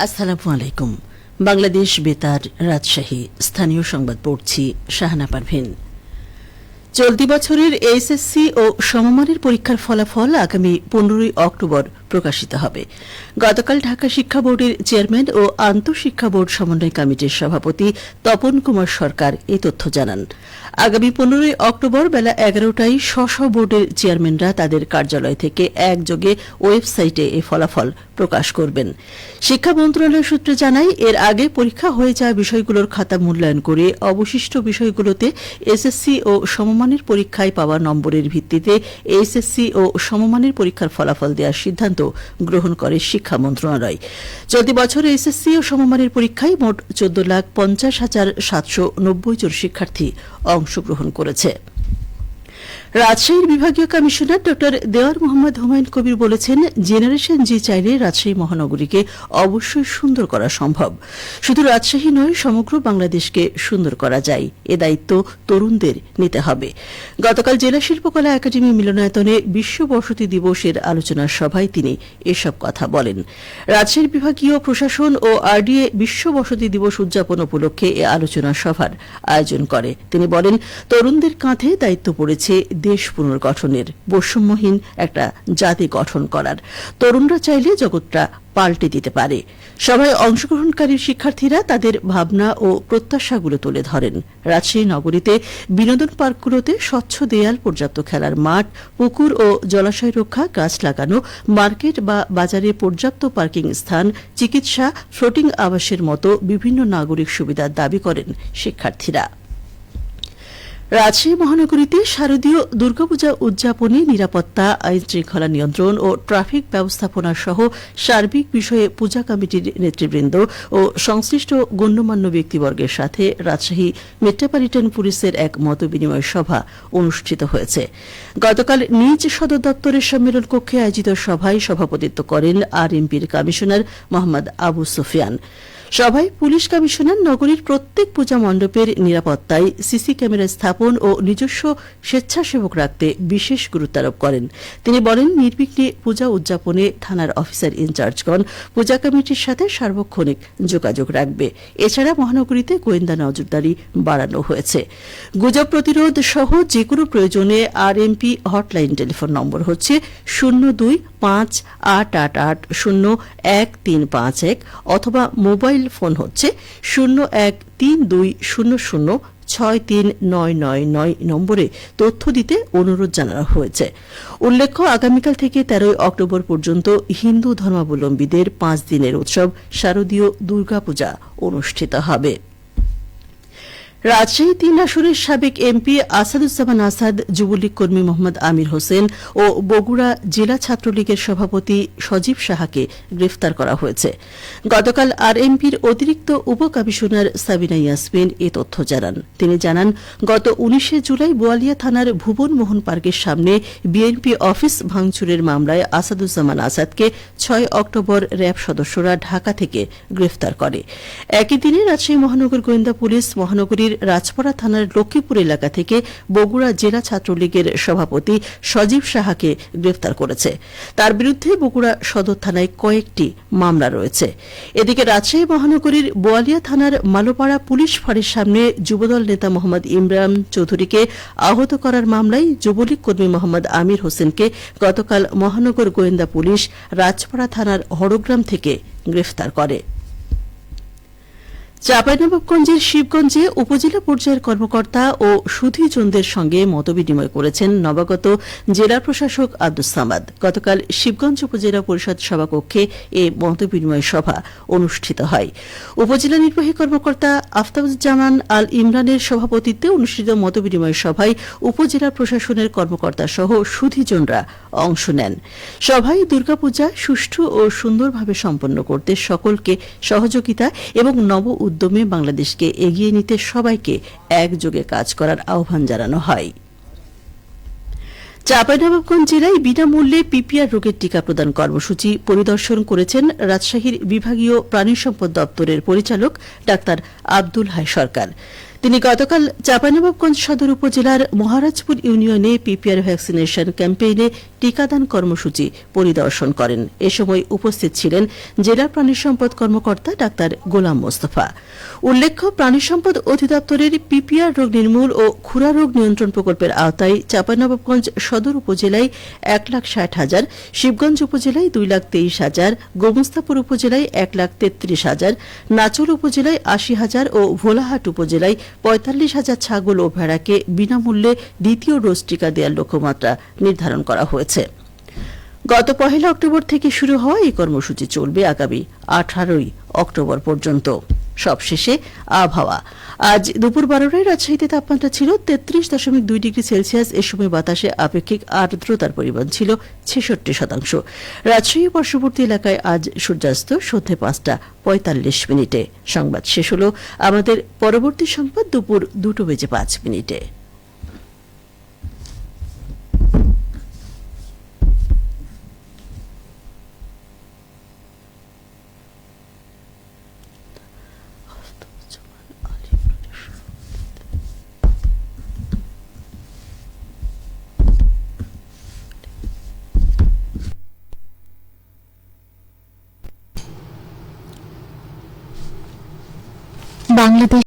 আসসালামু আলাইকুম। বাংলাদেশ বেতার, রাজশাহী। স্থানীয় সংবাদ পড়ছি শাহানা পারভীন। চলতি বছরের এইচএসসি ও সমমানের পরীক্ষার ফলাফল আগামী 15 অক্টোবর প্রকাশিত হবে। গতকাল ঢাকা শিক্ষা বোর্ডের চেয়ারম্যান ও আন্তঃশিক্ষা বোর্ড সমন্বয় কমিটির সভাপতি তপন কুমার সরকার এই তথ্য জানান। আগামী 15 অক্টোবর বেলা 11টায় স্ব বোর্ডের চেয়ারম্যানরা তাদের কার্যালয় থেকে একযোগে ওয়েবসাইটে এই ফলাফল প্রকাশ করবেন। শিক্ষা মন্ত্রণালয় সূত্রে জানায়, এর আগে পরীক্ষা হয়ে যাওয়া বিষয়গুলোর খাতা মূল্যায়ন করে অবশিষ্ট বিষয়গুলোতে এসএসসি ও সমমানের পরীক্ষায় পাওয়া নম্বরের ভিত্তিতে এইচএসসি ও সমমানের পরীক্ষার ফলাফল দেওয়ার সিদ্ধান্ত গ্রহণ করে শিক্ষা মন্ত্রণালয়। চলতি বছর এইচএসসি ও সমমানের পরীক্ষায় মোট 14,50,790 জন শিক্ষার্থী অংশগ্রহণ করেছে। রাজশাহীর বিভাগীয় কমিশনার ড দেওয়ার মোহাম্মদ হুমায়ুন কবির বলেছেন, জেনারেশন জি চাইলে রাজশাহী মহানগরীকে অবশ্যই সুন্দর করা সম্ভব। শুধু রাজশাহী নয়, সমগ্র বাংলাদেশকে সুন্দর করা যায়। এ দায়িত্ব তরুণদের নিতে হবে। গতকাল জেলা শিল্পকলা একাডেমি মিলনায়তনে বিশ্ব বসতি দিবসের আলোচনা সভায় তিনি এসব কথা বলেন। রাজশাহীর বিভাগীয় প্রশাসন ও আরডিএ বিশ্ব বসতি দিবস উদযাপন উপলক্ষে এ আলোচনা সভার আয়োজন করে। তিনি বলেন, তরুণদের কাঁধে দায়িত্ব পড়েছে দেশ পুনর্গঠনের, বৈষম্যহীন একটা জাতি গঠন করার। তরুণরা চাইলে জগৎটা পাল্টে দিতে পারে। সভায় অংশগ্রহণকারী শিক্ষার্থীরা তাদের ভাবনা ও প্রত্যাশাগুলো তুলে ধরেন। রাজশাহী নগরীতে বিনোদন পার্কগুলোতে স্বচ্ছ দেয়াল, পর্যাপ্ত খেলার মাঠ, পুকুর ও জলাশয় রক্ষা, গাছ লাগানো, মার্কেট বা বাজারে পর্যাপ্ত পার্কিং স্থান, চিকিৎসা, ফ্লোটিং আবাসের মতো বিভিন্ন নাগরিক সুবিধার দাবি করেন শিক্ষার্থীরা। রাজশাহী মহানগরীতে শারদীয় দুর্গাপূজা উদযাপনে নিরাপত্তা, আইন শৃঙ্খলা নিয়ন্ত্রণ ও ট্রাফিক ব্যবস্থাপনা সহ সার্বিক বিষয়ে পূজা কমিটির নেতৃবৃন্দ ও সংশ্লিষ্ট গণ্যমান্য ব্যক্তিবর্গের সাথে রাজশাহী মেট্রোপলিটন পুলিশের এক মতবিনিময় সভা অনুষ্ঠিত হয়েছে। গতকাল নিজ সদর দপ্তরের সম্মেলন কক্ষে আয়োজিত সভায় সভাপতিত্ব করেন আরএমপির কমিশনার মোহাম্মদ আবু সুফিয়ান। সভায় পুলিশ কমিশনার নগরীর প্রত্যেক পূজা মণ্ডপের নিরাপত্তায় সিসি ক্যামেরা স্থাপন ও নিজস্ব স্বেচ্ছাসেবক রাখতে বিশেষ গুরুত্ব আরোপ করেন। তিনি বলেন, নির্বিঘ্নে পূজা উদযাপনে থানার অফিসার ইনচার্জগণ পূজা কমিটির সাথে সার্বক্ষণিক যোগাযোগ রাখবে। এছাড়া মহানগরীতে গোয়েন্দা নজরদারি বাড়ানো হয়েছে। গুজব প্রতিরোধ সহ যেকোনো প্রয়োজনে আরএমপি হটলাইন টেলিফোন নম্বর হচ্ছে 02-588-01351 অথবা মোবাইল ফোন হচ্ছে 01-3200-63999 নম্বরে তথ্য দিতে অনুরোধ জানানো হয়েছে। উল্লেখ্য, আগামীকাল থেকে 13 অক্টোবর পর্যন্ত হিন্দু ধর্মাবলম্বীদের 5 দিনের উৎসব শারদীয় দুর্গাপূজা অনুষ্ঠিত হবে। রাজশাহী 3 আসনের সাবেক এমপি আসাদুজ্জামান আসাদ, যুবলীগ কর্মী মোহাম্মদ আমির হোসেন ও বগুড়া জেলা ছাত্রলীগের সভাপতি সজীব সাহাকে গ্রেফতার করা হয়েছে। গতকাল আরএমপির অতিরিক্ত উপকমিশনার সাবিনা ইয়াসমিন এ তথ্য জানান। তিনি জানান, গত 19 জুলাই বোয়ালিয়া থানার ভুবন মোহন পার্কের সামনে বিএনপি অফিস ভাঙচুরের মামলায় আসাদুজ্জামান আসাদকে 6 অক্টোবর র্যাব সদস্যরা ঢাকা থেকে গ্রেফতার করে। একই দিনে রাজশাহী মহানগর গোয়েন্দা পুলিশ মহানগরীর রাজপাড়া থানার লক্ষ্মীপুর এলাকা থেকে বগুড়া জেলা ছাত্রলীগের সভাপতি সজীব সাহাকে গ্রেফতার করেছে। তার বিরুদ্ধে বগুড়া সদর থানায় কয়েকটি মামলা রয়েছে। এদিকে রাজশাহী মহানগরীর বোয়ালিয়া থানার মালোপাড়া পুলিশ ফাঁড়ির সামনে যুবদল নেতা মোহাম্মদ ইমরান চৌধুরীকে আহত করার মামলায় যুবলীগ কর্মী মোহাম্মদ আমির হোসেনকে গতকাল মহানগর গোয়েন্দা পুলিশ রাজপাড়া থানার হরগ্রাম থেকে গ্রেফতার করে। চাঁপাইনবাবগঞ্জের শিবগঞ্জে উপজেলা পর্যায়ের কর্মকর্তা ও সুধীজনদের সঙ্গে মতবিনিময় করেছেন নবাগত জেলা প্রশাসক আব্দুস সামাদ। গতকাল শিবগঞ্জ উপজেলা পরিষদ সভাকক্ষে এ মতবিনিময় সভা অনুষ্ঠিত হয়। উপজেলা নির্বাহী কর্মকর্তা আফতাবুজ্জামান আল ইমরানের সভাপতিত্বে অনুষ্ঠিত মতবিনিময় সভায় উপজেলা প্রশাসনের কর্মকর্তা সহ সুধীজনরা অংশ নেন। সভায় দুর্গাপূজা সুষ্ঠু ও সুন্দরভাবে সম্পন্ন করতে সকলকে সহযোগিতা এবং নব উদ্যমে বাংলাদেশকে এগিয়ে নিতে সবাইকে একযোগে কাজ করার আহ্বান জানানো হয়। চাঁপাইনবাবগঞ্জ জেলায় বিনামূল্যে পিপিআর রোগের টিকা প্রদান কর্মসূচি পরিদর্শন করেছেন রাজশাহীর বিভাগীয় প্রাণী সম্পদ দপ্তরের পরিচালক ডাক্তার আব্দুল হাই সরকার। তিনি গতকাল চাঁপাইনবাবগঞ্জ সদর উপজেলার মহারাজপুর ইউনিয়নে পিপিআর ভ্যাকসিনেশন ক্যাম্পেইনে টিকাদান কর্মসূচি পরিদর্শন করেন। এ সময় উপস্থিত ছিলেন জেলা প্রাণী সম্পদ কর্মকর্তা ডাক্তার গোলাম মোস্তফা। উল্লেখ্য, প্রাণী সম্পদ অধিদপ্তরের পিপিআর রোগ নির্মূল ও খুরা রোগ নিয়ন্ত্রণ প্রকল্পের আওতায় চাঁপাইনবাবগঞ্জ সদর উপজেলায় 1,60,000, শিবগঞ্জ উপজেলায় 2,23,000, গোমস্তাপুর উপজেলায় 1,33,000, নাচল উপজেলায় 80,000 ও ভোলাহাট উপজেলায় 45,000 ছাগল ও ভেড়াকে বিনামূল্যে দ্বিতীয় ডোজ টিকা দেওয়ার লক্ষ্যমাত্রা নির্ধারণ করা হয়েছে। গত 1 অক্টোবর থেকে শুরু হওয়া এই কর্মসূচি চলবে আগামী 18 অক্টোবর পর্যন্ত। সবশেষে আবহাওয়া। আজ দুপুর 12টায় রাজশাহীতে তাপমাত্রা ছিল 33.2 ডিগ্রি সেলসিয়াস। এ সময় বাতাসে আপেক্ষিক আর্দ্রতার পরিমাণ ছিল 66%। রাজশাহী পার্শ্ববর্তী এলাকায় আজ সূর্যাস্ত সন্ধ্যে 5:45। সংবাদ শেষ হল। আমাদের পরবর্তী সংবাদ দুপুর 2:05। বাংলাদেশ